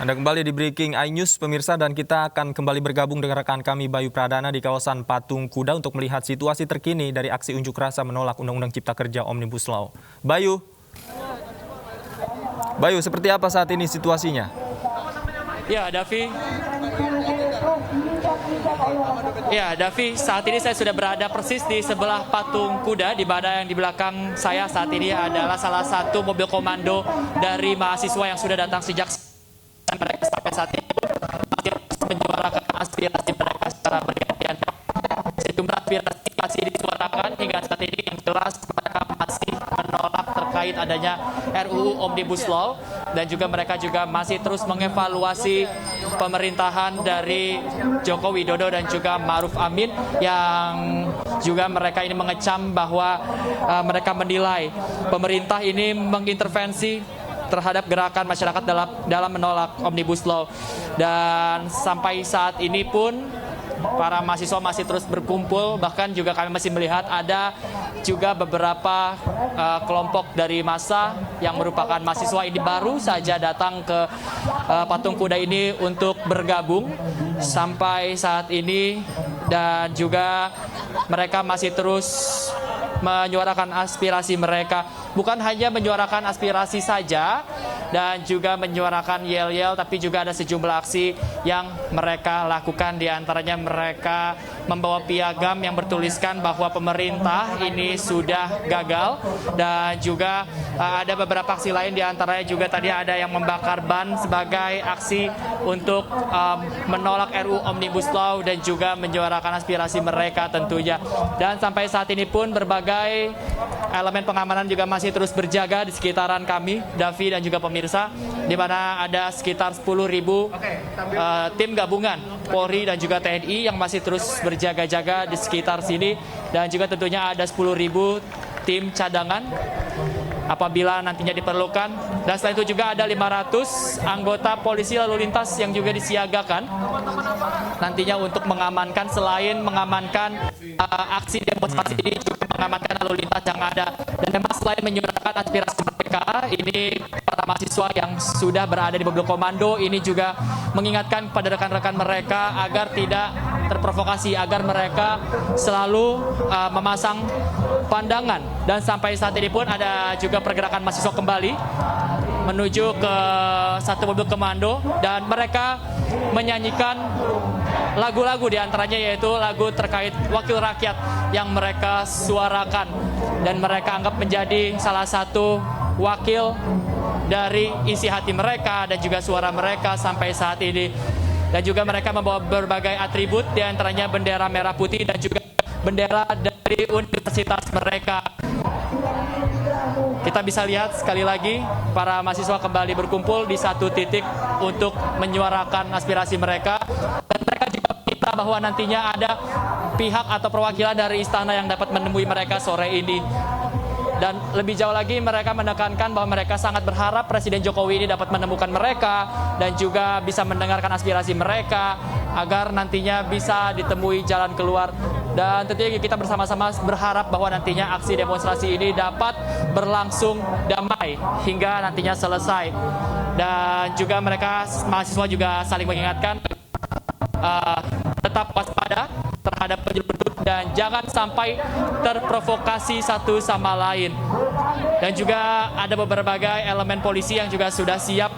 Anda kembali di Breaking iNews, pemirsa, dan kita akan kembali bergabung dengan rekan kami Bayu Pradana di kawasan Patung Kuda untuk melihat situasi terkini dari aksi unjuk rasa menolak Undang-Undang Cipta Kerja Omnibus Law. Bayu, seperti apa saat ini situasinya? Ya, Davi, saat ini saya sudah berada persis di sebelah Patung Kuda, di mana yang di belakang saya saat ini adalah salah satu mobil komando dari mahasiswa yang sudah datang sejak mereka sampai saat ini masih menyuarakan aspirasi mereka secara bergantian. Sejumlah aspirasi masih disuarakan hingga saat ini, yang jelas mereka masih menolak terkait adanya RUU Omnibus Law, dan juga mereka juga masih terus mengevaluasi pemerintahan dari Joko Widodo dan juga Ma'ruf Amin, yang juga mereka ini mengecam bahwa mereka menilai pemerintah ini mengintervensi terhadap gerakan masyarakat dalam menolak Omnibus Law. Dan sampai saat ini pun para mahasiswa masih terus berkumpul, bahkan juga kami masih melihat ada juga beberapa kelompok dari massa yang merupakan mahasiswa ini baru saja datang ke Patung Kuda ini untuk bergabung sampai saat ini, dan juga mereka masih terus menyuarakan aspirasi mereka. Bukan hanya menyuarakan aspirasi saja dan juga menyuarakan yel-yel, tapi juga ada sejumlah aksi yang mereka lakukan. Di antaranya mereka membawa piagam yang bertuliskan bahwa pemerintah ini sudah gagal, dan juga ada beberapa aksi lain. Di antaranya juga tadi ada yang membakar ban sebagai aksi untuk menolak RUU Omnibus Law dan juga menyuarakan aspirasi mereka tentunya. Dan sampai saat ini pun berbagai elemen pengamanan juga masih terus berjaga di sekitaran kami, Davi dan juga pemirsa, di mana ada sekitar 10.000 tim gabungan Polri dan juga TNI yang masih terus berjaga-jaga di sekitar sini, dan juga tentunya ada 10.000 tim cadangan apabila nantinya diperlukan. Dan selain itu juga ada 500 anggota polisi lalu lintas yang juga disiagakan nantinya untuk mengamankan, selain mengamankan aksi demonstrasi ini, juga mengamankan lalu lintas yang ada. Dan memang selain menyuarakan aspirasi mereka, ini para mahasiswa yang sudah berada di mobil komando ini juga mengingatkan pada rekan-rekan mereka agar tidak terprovokasi, agar mereka selalu memasang pandangan. Dan sampai saat ini pun ada juga pergerakan mahasiswa kembali menuju ke satu mobil komando, dan mereka menyanyikan lagu-lagu, diantaranya yaitu lagu terkait wakil rakyat yang mereka suarakan dan mereka anggap menjadi salah satu wakil dari isi hati mereka dan juga suara mereka sampai saat ini. Dan juga mereka membawa berbagai atribut, diantaranya bendera merah putih dan juga bendera dari universitas mereka. Kita bisa lihat sekali lagi para mahasiswa kembali berkumpul di satu titik untuk menyuarakan aspirasi mereka, dan mereka juga minta bahwa nantinya ada pihak atau perwakilan dari istana yang dapat menemui mereka sore ini. Dan lebih jauh lagi mereka menekankan bahwa mereka sangat berharap Presiden Jokowi ini dapat menemukan mereka dan juga bisa mendengarkan aspirasi mereka agar nantinya bisa ditemui jalan keluar. Dan tentunya kita bersama-sama berharap bahwa nantinya aksi demonstrasi ini dapat berlangsung damai hingga nantinya selesai. Dan juga mereka, mahasiswa juga saling mengingatkan tetap waspada terhadap penyelundup dan jangan sampai terprovokasi satu sama lain. Dan juga ada beberapa elemen polisi yang juga sudah siap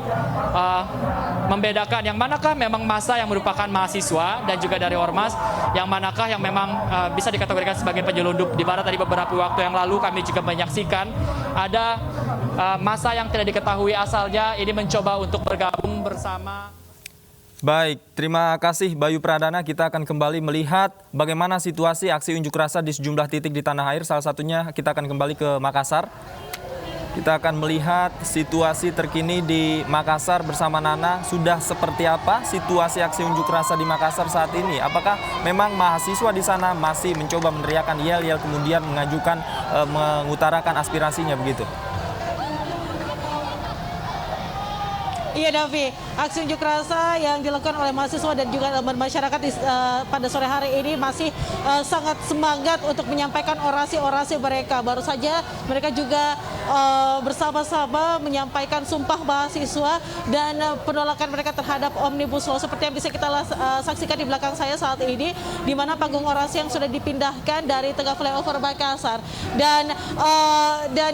membedakan yang manakah memang massa yang merupakan mahasiswa dan juga dari ormas, yang manakah yang memang bisa dikategorikan sebagai penyelundup. Di mana tadi beberapa waktu yang lalu kami juga menyaksikan ada massa yang tidak diketahui asalnya ini mencoba untuk bergabung bersama. Baik, terima kasih Bayu Pradana. Kita akan kembali melihat bagaimana situasi aksi unjuk rasa di sejumlah titik di tanah air. Salah satunya kita akan kembali ke Makassar. Kita akan melihat situasi terkini di Makassar bersama Nana. Sudah seperti apa situasi aksi unjuk rasa di Makassar saat ini? Apakah memang mahasiswa di sana masih mencoba meneriakan yel-yel kemudian mengutarakan aspirasinya begitu? Iya Davi, aksi unjuk rasa yang dilakukan oleh mahasiswa dan juga elemen masyarakat pada sore hari ini masih sangat semangat untuk menyampaikan orasi-orasi mereka. Baru saja mereka juga bersama-sama menyampaikan sumpah mahasiswa dan penolakan mereka terhadap Omnibus Law seperti yang bisa kita saksikan di belakang saya saat ini, di mana panggung orasi yang sudah dipindahkan dari tengah flyover Makassar. Dan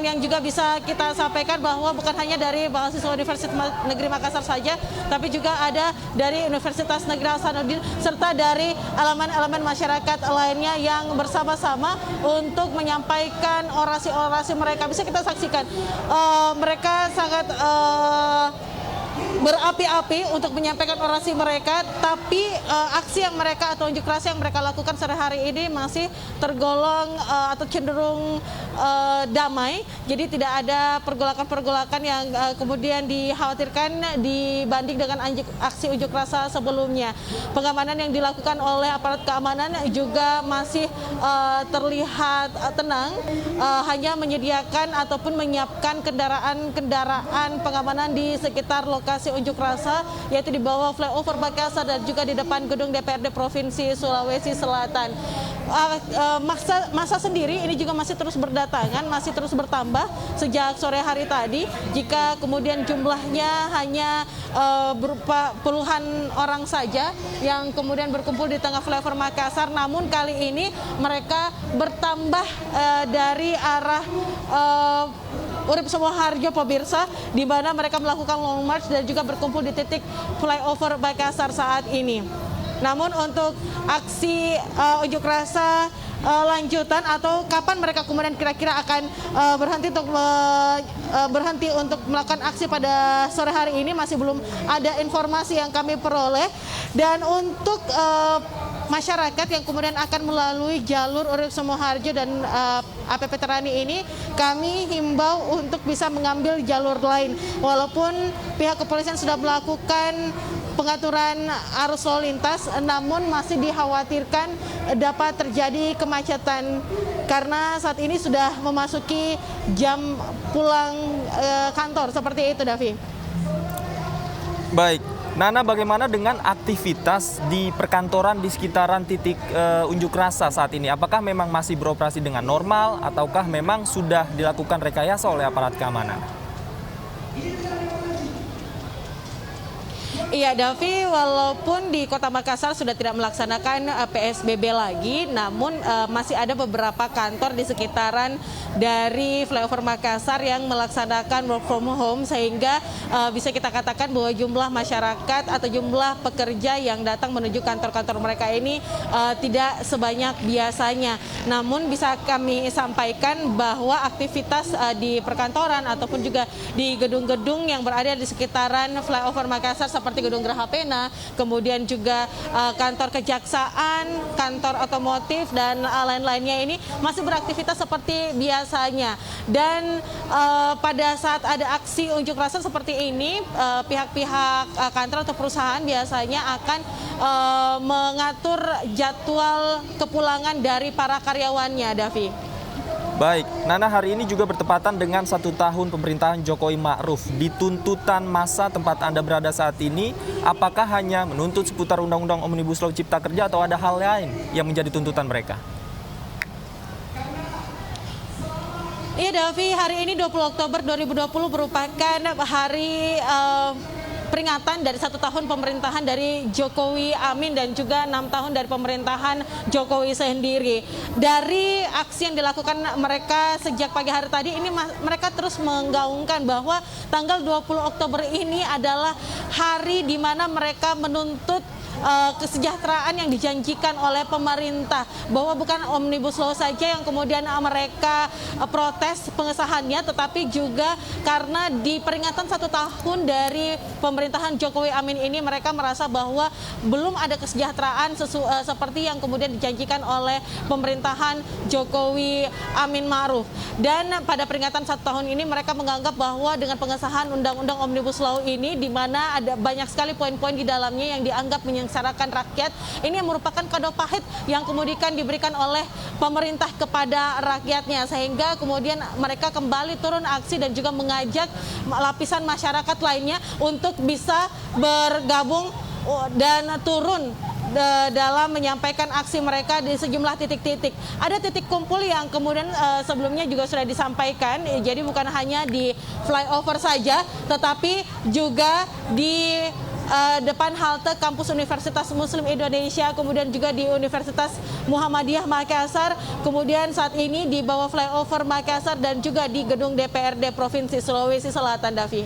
yang juga bisa kita sampaikan bahwa bukan hanya dari mahasiswa Universitas Negeri Makassar saja, tapi juga ada dari Universitas Negeri Hasanuddin serta dari elemen-elemen masyarakat lainnya yang bersama-sama untuk menyampaikan orasi-orasi mereka. Bisa kita saksikan mereka sangat berapi-api untuk menyampaikan orasi mereka, tapi aksi yang mereka atau unjuk rasa yang mereka lakukan sore hari ini masih tergolong atau cenderung damai. Jadi tidak ada pergolakan-pergolakan yang kemudian dikhawatirkan dibanding dengan aksi unjuk rasa sebelumnya. Pengamanan yang dilakukan oleh aparat keamanan juga masih terlihat tenang, hanya menyediakan ataupun menyiapkan kendaraan pengamanan di sekitar lokasi unjuk rasa, yaitu di bawah flyover Makassar dan juga di depan gedung DPRD Provinsi Sulawesi Selatan. Masa sendiri ini juga masih terus berdatangan, masih terus bertambah sejak sore hari tadi. Jika kemudian jumlahnya hanya berupa puluhan orang saja yang kemudian berkumpul di tengah flyover Makassar, namun kali ini mereka bertambah dari arah Urip Sumoharjo pemirsa, di mana mereka melakukan long march dan juga berkumpul di titik flyover Makassar saat ini. Namun untuk aksi unjuk rasa lanjutan atau kapan mereka kemudian kira-kira akan berhenti untuk melakukan aksi pada sore hari ini masih belum ada informasi yang kami peroleh. Dan untuk masyarakat yang kemudian akan melalui jalur Urip Sumoharjo dan APP Terani ini, kami himbau untuk bisa mengambil jalur lain. Walaupun pihak kepolisian sudah melakukan pengaturan arus lalu lintas, namun masih dikhawatirkan dapat terjadi kemacetan karena saat ini sudah memasuki jam pulang kantor. Seperti itu, Davi. Baik, Nana, bagaimana dengan aktivitas di perkantoran di sekitaran titik unjuk rasa saat ini? Apakah memang masih beroperasi dengan normal ataukah memang sudah dilakukan rekayasa oleh aparat keamanan? Iya, Davi, walaupun di Kota Makassar sudah tidak melaksanakan PSBB lagi, namun masih ada beberapa kantor di sekitaran dari flyover Makassar yang melaksanakan work from home, sehingga bisa kita katakan bahwa jumlah masyarakat atau jumlah pekerja yang datang menuju kantor-kantor mereka ini tidak sebanyak biasanya. Namun bisa kami sampaikan bahwa aktivitas di perkantoran ataupun juga di gedung-gedung yang berada di sekitaran flyover Makassar seperti Gedung Geraha Pena, kemudian juga kantor kejaksaan, kantor otomotif, dan lain-lainnya ini masih beraktivitas seperti biasanya. Dan pada saat ada aksi unjuk rasa seperti ini, pihak-pihak kantor atau perusahaan biasanya akan mengatur jadwal kepulangan dari para karyawannya, Davi. Baik, Nana, hari ini juga bertepatan dengan 1 tahun pemerintahan Jokowi Ma'ruf. Di tuntutan masa tempat Anda berada saat ini, apakah hanya menuntut seputar Undang-Undang Omnibus Law Cipta Kerja atau ada hal lain yang menjadi tuntutan mereka? Iya, Davi, hari ini 20 Oktober 2020 merupakan hari peringatan dari 1 tahun pemerintahan dari Jokowi Amin dan juga 6 tahun dari pemerintahan Jokowi sendiri. Dari aksi yang dilakukan mereka sejak pagi hari tadi ini, mereka terus menggaungkan bahwa tanggal 20 Oktober ini adalah hari di mana mereka menuntut kesejahteraan yang dijanjikan oleh pemerintah, bahwa bukan Omnibus Law saja yang kemudian mereka protes pengesahannya, tetapi juga karena di peringatan 1 tahun dari pemerintahan Jokowi Amin ini mereka merasa bahwa belum ada kesejahteraan seperti yang kemudian dijanjikan oleh pemerintahan Jokowi Amin Ma'ruf. Dan pada peringatan 1 tahun ini mereka menganggap bahwa dengan pengesahan Undang-Undang Omnibus Law ini, di mana ada banyak sekali poin-poin di dalamnya yang dianggap menyengsarakan rakyat. Ini merupakan kado pahit yang kemudian diberikan oleh pemerintah kepada rakyatnya, sehingga kemudian mereka kembali turun aksi dan juga mengajak lapisan masyarakat lainnya untuk bisa bergabung dan turun dalam menyampaikan aksi mereka di sejumlah titik-titik. Ada titik kumpul yang kemudian sebelumnya juga sudah disampaikan, jadi bukan hanya di flyover saja, tetapi juga di depan halte kampus Universitas Muslim Indonesia, kemudian juga di Universitas Muhammadiyah Makassar, kemudian saat ini di bawah flyover Makassar dan juga di gedung DPRD Provinsi Sulawesi Selatan, Davi.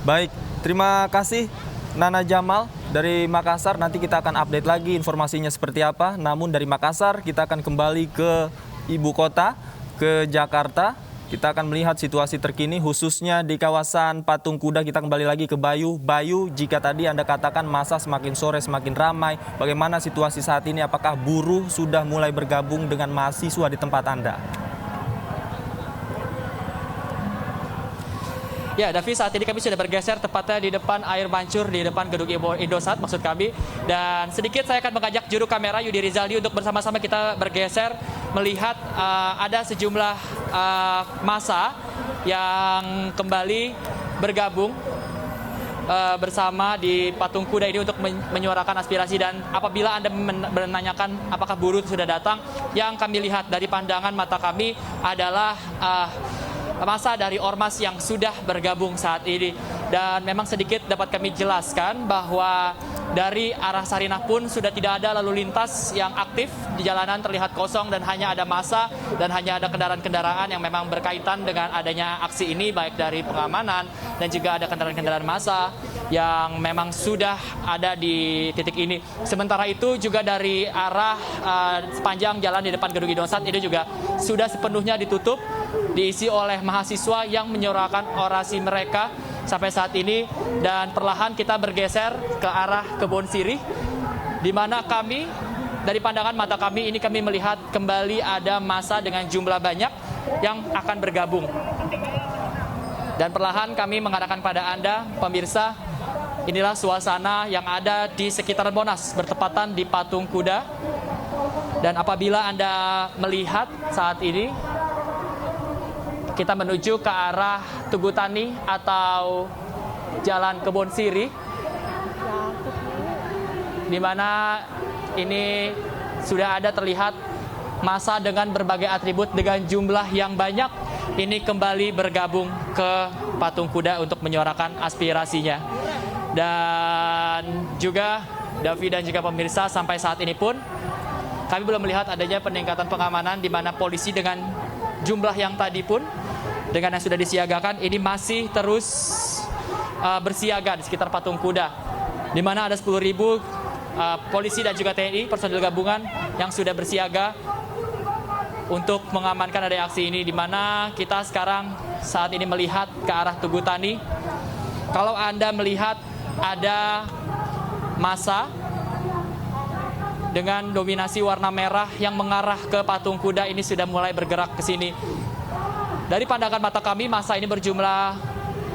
Baik, terima kasih Nana Jamal dari Makassar. Nanti kita akan update lagi informasinya seperti apa. Namun dari Makassar kita akan kembali ke ibu kota, ke Jakarta. Kita akan melihat situasi terkini khususnya di kawasan Patung Kuda. Kita kembali lagi ke Bayu. Bayu, jika tadi Anda katakan masa semakin sore semakin ramai, bagaimana situasi saat ini? Apakah buruh sudah mulai bergabung dengan mahasiswa di tempat Anda? Ya, Davi, saat ini kami sudah bergeser tepatnya di depan air mancur, di depan gedung Indosat maksud kami. Dan sedikit saya akan mengajak juru kamera Yudi Rizaldi untuk bersama-sama kita bergeser melihat ada sejumlah massa yang kembali bergabung bersama di Patung Kuda ini untuk menyuarakan aspirasi. Dan apabila Anda menanyakan apakah buruh sudah datang, yang kami lihat dari pandangan mata kami adalah masa dari ormas yang sudah bergabung saat ini. Dan memang sedikit dapat kami jelaskan bahwa dari arah Sarinah pun sudah tidak ada lalu lintas yang aktif, di jalanan terlihat kosong dan hanya ada massa dan hanya ada kendaraan-kendaraan yang memang berkaitan dengan adanya aksi ini, baik dari pengamanan dan juga ada kendaraan-kendaraan massa yang memang sudah ada di titik ini. Sementara itu juga dari arah sepanjang jalan di depan gedung Indosat ini juga sudah sepenuhnya ditutup, diisi oleh mahasiswa yang menyuarakan orasi mereka sampai saat ini. Dan perlahan kita bergeser ke arah Kebon Sirih, di mana kami dari pandangan mata kami ini kami melihat kembali ada massa dengan jumlah banyak yang akan bergabung. Dan perlahan kami mengadakan pada Anda pemirsa, inilah suasana yang ada di sekitar Monas bertepatan di Patung Kuda. Dan apabila Anda melihat saat ini kita menuju ke arah Tugu Tani atau Jalan Kebon Sirih, di mana ini sudah ada terlihat massa dengan berbagai atribut dengan jumlah yang banyak ini kembali bergabung ke Patung Kuda untuk menyuarakan aspirasinya. Dan juga Davi dan juga pemirsa, sampai saat ini pun kami belum melihat adanya peningkatan pengamanan, di mana polisi dengan jumlah yang tadi pun dengan yang sudah disiagakan ini masih terus bersiaga di sekitar Patung Kuda, di mana ada 10.000 polisi dan juga TNI, personil gabungan yang sudah bersiaga untuk mengamankan ada aksi ini, di mana kita sekarang saat ini melihat ke arah Tugu Tani. Kalau Anda melihat ada massa dengan dominasi warna merah yang mengarah ke Patung Kuda ini sudah mulai bergerak ke sini. Dari pandangan mata kami, massa ini berjumlah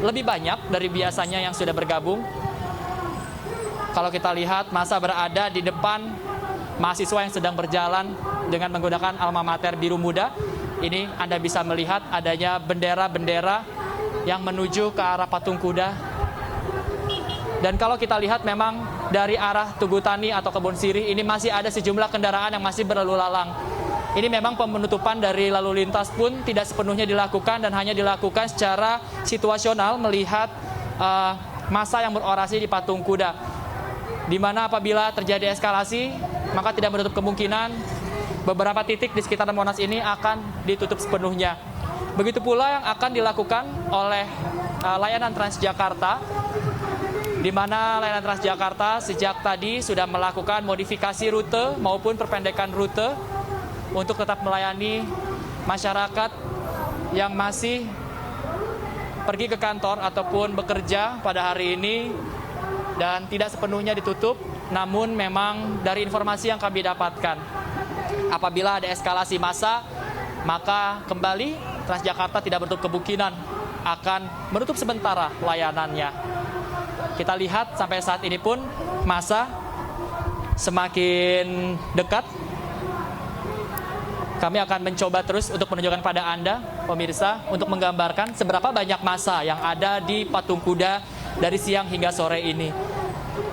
lebih banyak dari biasanya yang sudah bergabung. Kalau kita lihat, massa berada di depan mahasiswa yang sedang berjalan dengan menggunakan alma mater biru muda. Ini Anda bisa melihat adanya bendera-bendera yang menuju ke arah Patung Kuda. Dan kalau kita lihat memang dari arah Tugu Tani atau Kebon Sirih ini masih ada sejumlah kendaraan yang masih berlalu lalang. Ini memang penutupan dari lalu lintas pun tidak sepenuhnya dilakukan dan hanya dilakukan secara situasional melihat massa yang berorasi di Patung Kuda. Di mana apabila terjadi eskalasi, maka tidak menutup kemungkinan beberapa titik di sekitar Monas ini akan ditutup sepenuhnya. Begitu pula yang akan dilakukan oleh layanan Transjakarta, di mana layanan Transjakarta sejak tadi sudah melakukan modifikasi rute maupun perpendekan rute untuk tetap melayani masyarakat yang masih pergi ke kantor ataupun bekerja pada hari ini, dan tidak sepenuhnya ditutup. Namun memang dari informasi yang kami dapatkan, apabila ada eskalasi massa, maka kembali Transjakarta tidak menutup kemungkinan akan menutup sementara layanannya. Kita lihat sampai saat ini pun massa semakin dekat. Kami akan mencoba terus untuk menunjukkan pada Anda, pemirsa, untuk menggambarkan seberapa banyak massa yang ada di patung kuda dari siang hingga sore ini.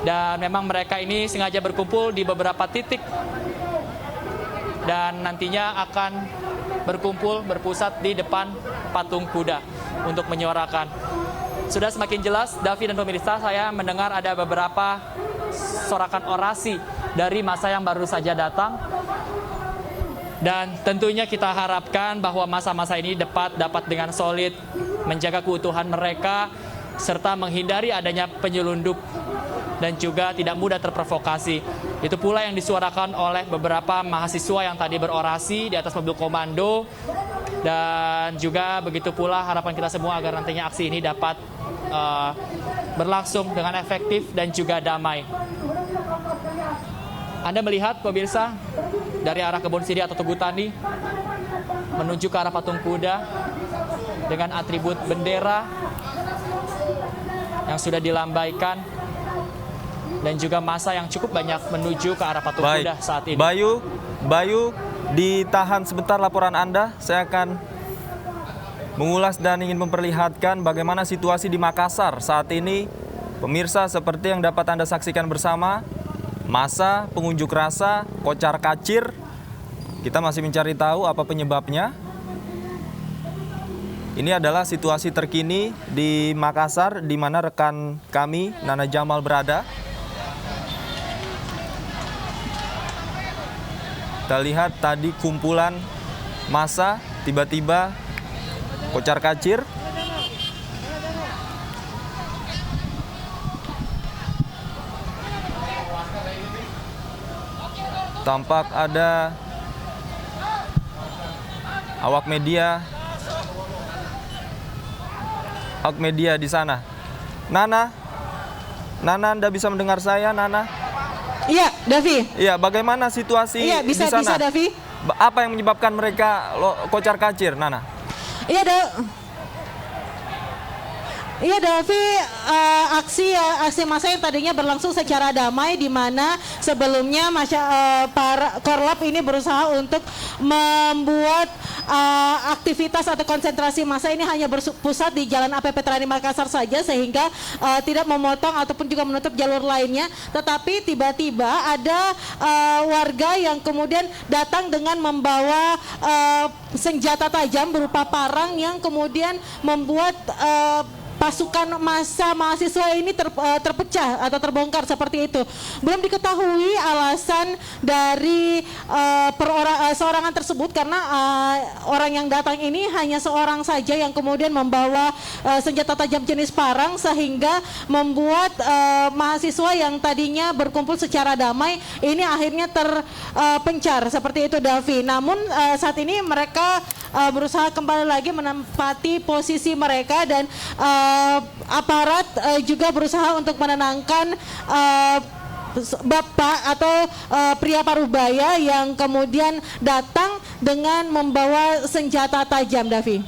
Dan memang mereka ini sengaja berkumpul di beberapa titik dan nantinya akan berpusat di depan patung kuda untuk menyuarakan. Sudah semakin jelas, Davi dan pemirsa, saya mendengar ada beberapa sorakan orasi dari massa yang baru saja datang. Dan tentunya kita harapkan bahwa massa-massa ini dapat dengan solid menjaga keutuhan mereka serta menghindari adanya penyelundup dan juga tidak mudah terprovokasi. Itu pula yang disuarakan oleh beberapa mahasiswa yang tadi berorasi di atas mobil komando, dan juga begitu pula harapan kita semua agar nantinya aksi ini dapat berlangsung dengan efektif dan juga damai. Anda melihat, pemirsa, dari arah Kebon Siri atau Tugu Tani menuju ke arah patung kuda dengan atribut bendera yang sudah dilambaikan dan juga massa yang cukup banyak menuju ke arah patung kuda saat ini. Bayu, ditahan sebentar laporan Anda. Saya akan mengulas dan ingin memperlihatkan bagaimana situasi di Makassar saat ini. Pemirsa, seperti yang dapat Anda saksikan bersama, massa pengunjuk rasa kocar-kacir. Kita masih mencari tahu apa penyebabnya. Ini adalah situasi terkini di Makassar, di mana rekan kami, Nana Jamal, berada. Kita lihat tadi kumpulan massa tiba-tiba kocar-kacir. Tampak ada awak media di sana. Nana, Anda bisa mendengar saya, Nana? Iya, Davi. Iya, bagaimana situasi Iya, di sana? bisa, Davi. Apa yang menyebabkan mereka kocar-kacir, Nana? Iya, Davi, aksi massa yang tadinya berlangsung secara damai, di mana sebelumnya para korlap ini berusaha untuk membuat aktivitas atau konsentrasi massa ini hanya berpusat di Jalan APP Terani Makassar saja, sehingga tidak memotong ataupun juga menutup jalur lainnya. Tetapi tiba-tiba ada warga yang kemudian datang dengan membawa senjata tajam berupa parang yang kemudian membuat pasukan massa mahasiswa ini terpecah atau terbongkar seperti itu. Belum diketahui alasan dari seorangan tersebut, karena orang yang datang ini hanya seorang saja yang kemudian membawa senjata tajam jenis parang, sehingga membuat mahasiswa yang tadinya berkumpul secara damai ini akhirnya terpencar seperti itu, Davi. Namun saat ini mereka berusaha kembali lagi menempati posisi mereka, dan aparat juga berusaha untuk menenangkan bapak atau pria parubaya yang kemudian datang dengan membawa senjata tajam, Davi.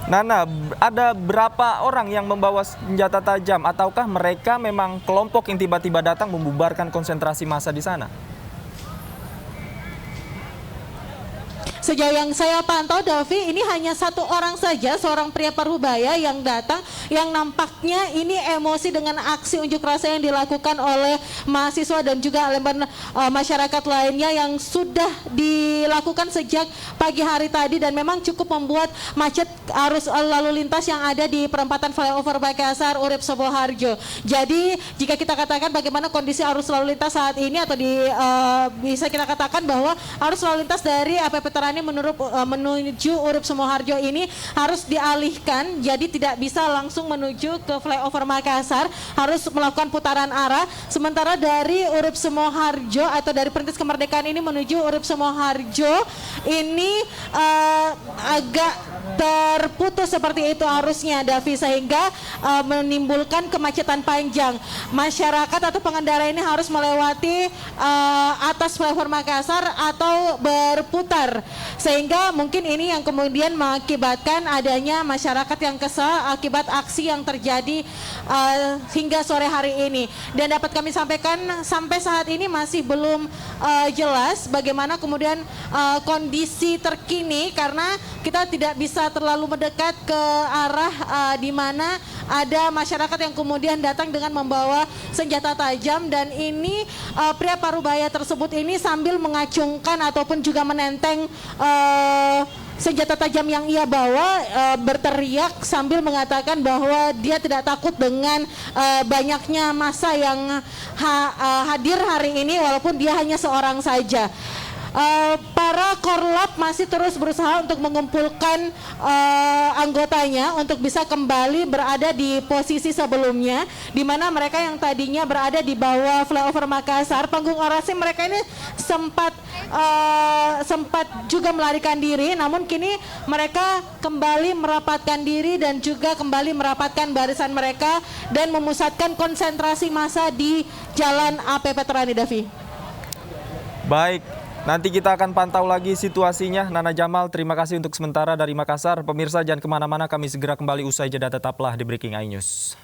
Nana, ada berapa orang yang membawa senjata tajam, ataukah mereka memang kelompok yang tiba-tiba datang membubarkan konsentrasi massa di sana? Sejauh yang saya pantau, Davi, ini hanya satu orang saja, seorang pria parubaya yang datang, yang nampaknya ini emosi dengan aksi unjuk rasa yang dilakukan oleh mahasiswa dan juga elemen masyarakat lainnya yang sudah dilakukan sejak pagi hari tadi, dan memang cukup membuat macet arus lalu lintas yang ada di perempatan flyover Makassar Urip Sumoharjo. Jadi jika kita katakan bagaimana kondisi arus lalu lintas saat ini, atau bisa kita katakan bahwa arus lalu lintas dari APP Terani menuju Urip Sumoharjo ini harus dialihkan, jadi tidak bisa langsung menuju ke flyover Makassar, harus melakukan putaran arah. Sementara dari Urip Sumoharjo atau dari Perintis Kemerdekaan ini menuju Urip Sumoharjo ini agak terputus seperti itu arusnya, Davi, sehingga menimbulkan kemacetan panjang. Masyarakat atau pengendara ini harus melewati atas flyover Makassar atau berputar, sehingga mungkin ini yang kemudian mengakibatkan adanya masyarakat yang kesal akibat aksi yang terjadi hingga sore hari ini. Dan dapat kami sampaikan sampai saat ini masih belum jelas bagaimana kemudian kondisi terkini, karena kita tidak bisa terlalu mendekat ke arah di mana ada masyarakat yang kemudian datang dengan membawa senjata tajam, dan ini pria parubaya tersebut ini sambil mengacungkan ataupun juga menenteng senjata tajam yang ia bawa, berteriak sambil mengatakan bahwa dia tidak takut dengan banyaknya massa yang hadir hari ini walaupun dia hanya seorang saja. Para korlap masih terus berusaha untuk mengumpulkan anggotanya untuk bisa kembali berada di posisi sebelumnya, di mana mereka yang tadinya berada di bawah flyover Makassar, panggung orasi mereka ini sempat juga melarikan diri, namun kini mereka kembali merapatkan diri dan juga kembali merapatkan barisan mereka dan memusatkan konsentrasi massa di Jalan AP Veterani, Davi. Baik, nanti kita akan pantau lagi situasinya. Nana Jamal, terima kasih untuk sementara dari Makassar. Pemirsa jangan kemana-mana, kami segera kembali usai jeda, tetaplah di Breaking iNews.